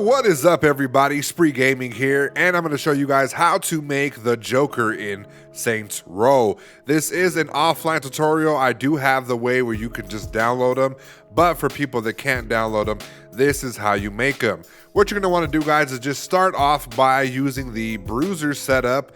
what is up, everybody? Spree Gaming here, and I'm going to show you guys how to make the Joker in Saints Row. This is an offline tutorial. I do have the way where you can just download them, but for people that can't download them, this is how you make them. What you're going to want to do, guys, is just start off by using the bruiser setup.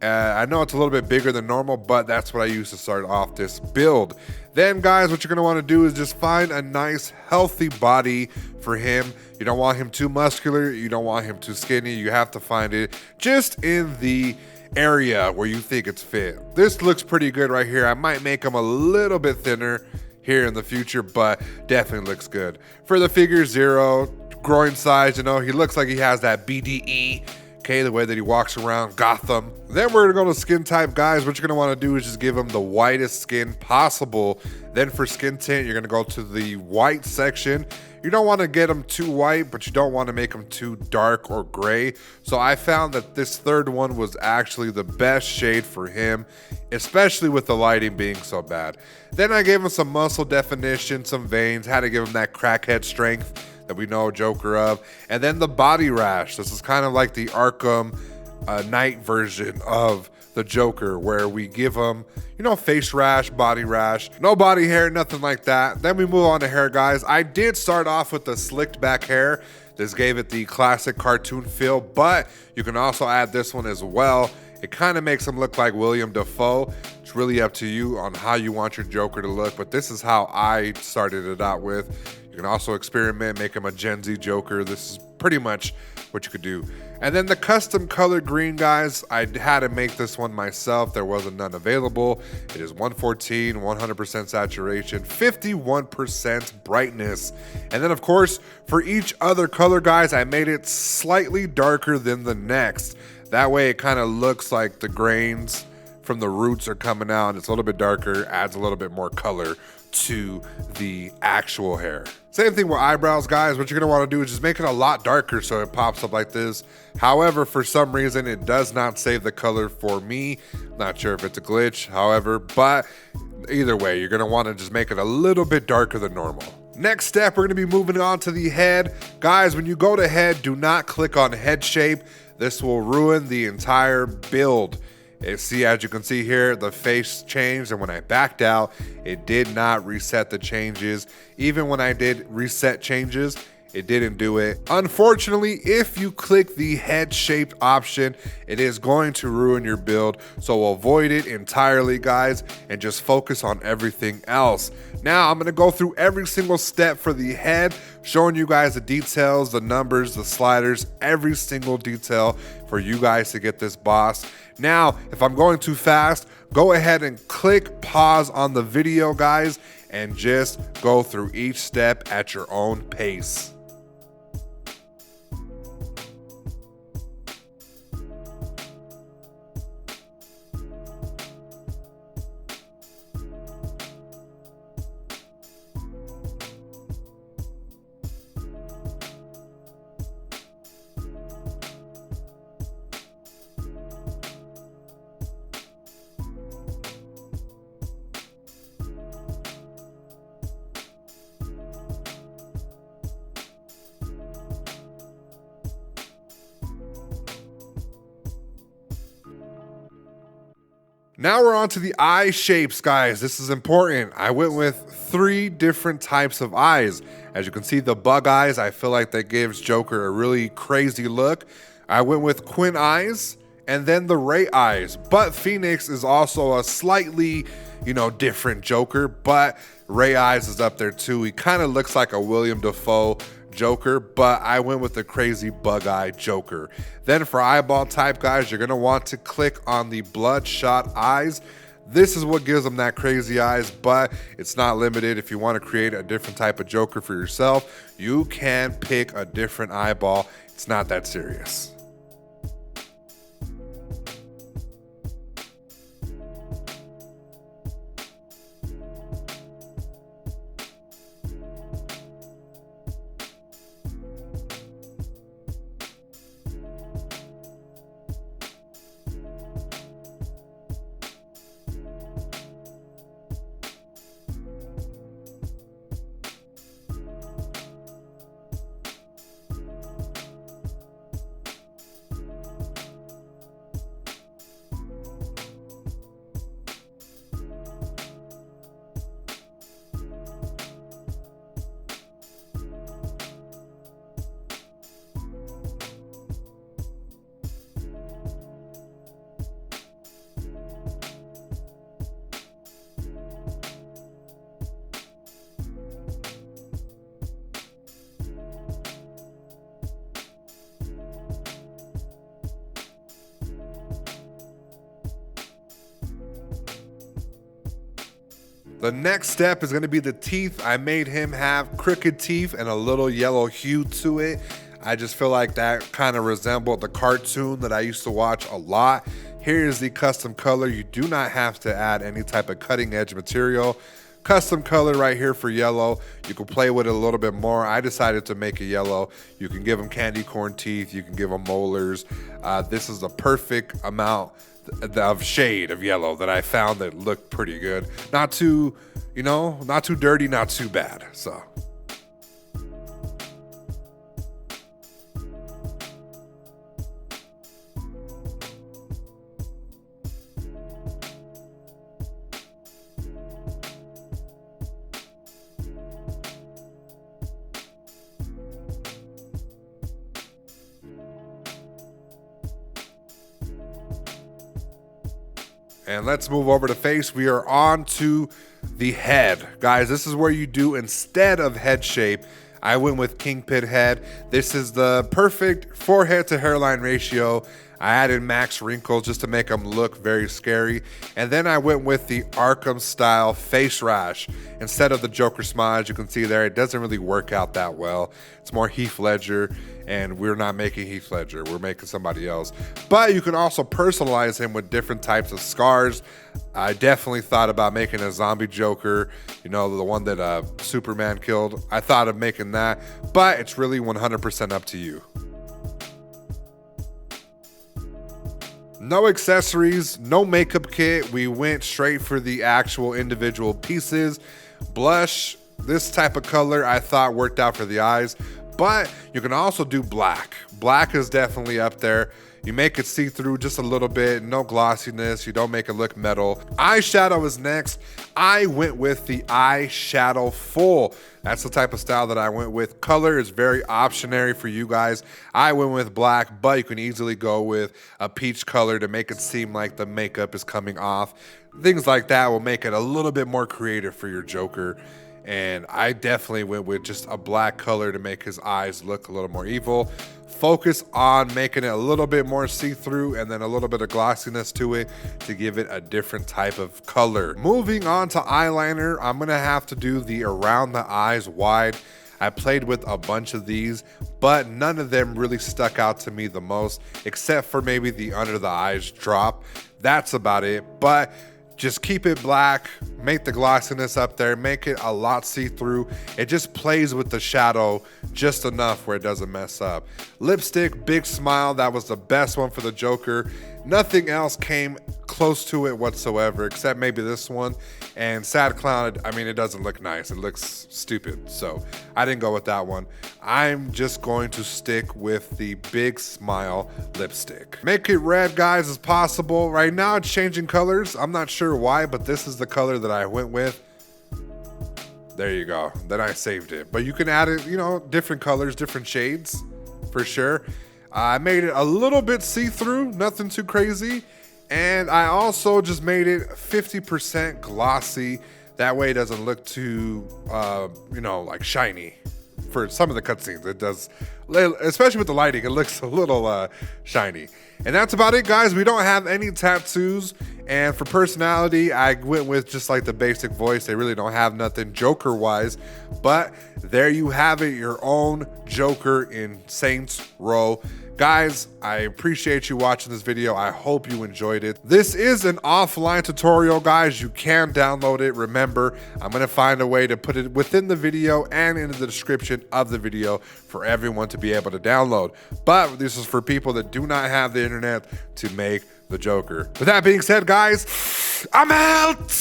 I know it's a little bit bigger than normal, but that's what I use to start off this build. Then, guys, what you're going to want to do is just find a nice, healthy body for him. You don't want him too muscular. You don't want him too skinny. You have to find it just in the area where you think it's fit. This looks pretty good right here. I might make him a little bit thinner here in the future, but definitely looks good. For the figure 0, groin size, you know, he looks like he has that BDE. Okay, the way that he walks around Gotham. Then we're gonna go to skin type, guys. What you're gonna wanna do is just give him the whitest skin possible. Then for skin tint, you're gonna go to the white section. You don't wanna get him too white, but you don't wanna make him too dark or gray. So I found that this third one was actually the best shade for him, especially with the lighting being so bad. Then I gave him some muscle definition, some veins, had to give him that crackhead strength that we know Joker of, and then the body rash. This is kind of like the Arkham Knight version of the Joker, where we give him, you know, face rash, body rash, no body hair, nothing like that. Then we move on to hair, guys. I did start off with the slicked back hair. This gave it the classic cartoon feel, but you can also add this one as well. It kind of makes him look like William Dafoe. It's really up to you on how you want your Joker to look, but this is how I started it out with. You can also experiment, make him a Gen Z Joker. This is pretty much what you could do. And then the custom color green, guys, I had to make this one myself. There wasn't none available. It is 114, 100% saturation, 51% brightness. And then, of course, for each other color, guys, I made it slightly darker than the next. That way it kind of looks like the grains from the roots are coming out. It's a little bit darker, adds a little bit more color to the actual hair. Same thing with eyebrows, guys. What you're gonna want to do is just make it a lot darker so it pops up like this. However, for some reason, it does not save the color for me. Not sure if it's a glitch, however, but either way, you're gonna want to just make it a little bit darker than normal. Next step, we're gonna be moving on to the head. Guys, when you go to head, do not click on head shape. This will ruin the entire build. See, as you can see here, the face changed, and when I backed out, it did not reset the changes. Even when I did reset changes, it didn't do it. Unfortunately, if you click the head shaped option, it is going to ruin your build. So avoid it entirely, guys, and just focus on everything else. Now, I'm gonna go through every single step for the head, showing you guys the details, the numbers, the sliders, every single detail for you guys to get this boss. Now, if I'm going too fast, go ahead and click pause on the video, guys, and just go through each step at your own pace. Now we're on to the eye shapes, guys. This is important. I went with 3 different types of eyes. As you can see, the bug eyes, I feel like that gives Joker a really crazy look. I went with Quinn eyes and then the Ray eyes. But Phoenix is also a slightly, different Joker, but Ray eyes is up there too. He kind of looks like a William Dafoe Joker, but I went with the crazy bug-eye Joker. Then for eyeball type, guys, you're gonna want to click on the bloodshot eyes. This is what gives them that crazy eyes, but it's not limited. If you want to create a different type of Joker for yourself, you can pick a different eyeball. It's not that serious. The next step is going to be the teeth. I made him have crooked teeth and a little yellow hue to it. I just feel like that kind of resembled the cartoon that I used to watch a lot. Here is the custom color. You do not have to add any type of cutting edge material. Custom color right here for yellow. You can play with it a little bit more. I decided to make it yellow. You can give them candy corn teeth. You can give them molars. This is the perfect amount of shade of yellow that I found that looked pretty good. Not too, not too dirty, not too bad. So. And let's move over to face. We are on to the head. Guys, this is where you do, instead of head shape, I went with Kingpin head. This is the perfect forehead to hairline ratio. I added max wrinkles just to make them look very scary. And then I went with the Arkham style face rash. Instead of the Joker smile, as you can see there, it doesn't really work out that well. It's more Heath Ledger, and we're not making Heath Ledger, we're making somebody else. But you can also personalize him with different types of scars. I definitely thought about making a zombie Joker, the one that Superman killed. I thought of making that, but it's really 100% up to you. No accessories, no makeup kit. We went straight for the actual individual pieces. Blush, this type of color I thought worked out for the eyes, but you can also do black. Black is definitely up there. You make it see-through just a little bit, no glossiness, you don't make it look metal. Eyeshadow is next. I went with the eyeshadow full. That's the type of style that I went with. Color is very optionary for you guys. I went with black, but you can easily go with a peach color to make it seem like the makeup is coming off. Things like that will make it a little bit more creative for your Joker. And I definitely went with just a black color to make his eyes look a little more evil. Focus on making it a little bit more see-through and then a little bit of glossiness to it to give it a different type of color. Moving on to eyeliner, I'm gonna have to do the around the eyes wide. I played with a bunch of these, but none of them really stuck out to me the most, except for maybe the under the eyes drop. That's about it, but just keep it black, make the glossiness up there, make it a lot see-through. It just plays with the shadow just enough where it doesn't mess up. Lipstick, big smile, that was the best one for the Joker. Nothing else came close to it whatsoever, except maybe this one. And Sad Clown, it doesn't look nice. It looks stupid, so I didn't go with that one. I'm just going to stick with the big smile lipstick. Make it red, guys, as possible. Right now it's changing colors. I'm not sure why, but this is the color that I went with. There you go. Then I saved it. But you can add it, different colors, different shades, for sure. I made it a little bit see-through, nothing too crazy. And I also just made it 50% glossy. That way it doesn't look too, like shiny. For some of the cutscenes, it does, especially with the lighting, it looks a little shiny. And that's about it, guys. We don't have any tattoos. And for personality, I went with just like the basic voice. They really don't have nothing Joker-wise. But there you have it, your own Joker in Saints Row. Guys, I appreciate you watching this video. I hope you enjoyed it. This is an offline tutorial, guys. You can download it. Remember, I'm gonna find a way to put it within the video and in the description of the video for everyone to be able to download. But this is for people that do not have the internet to make the Joker. With that being said, guys, I'm out!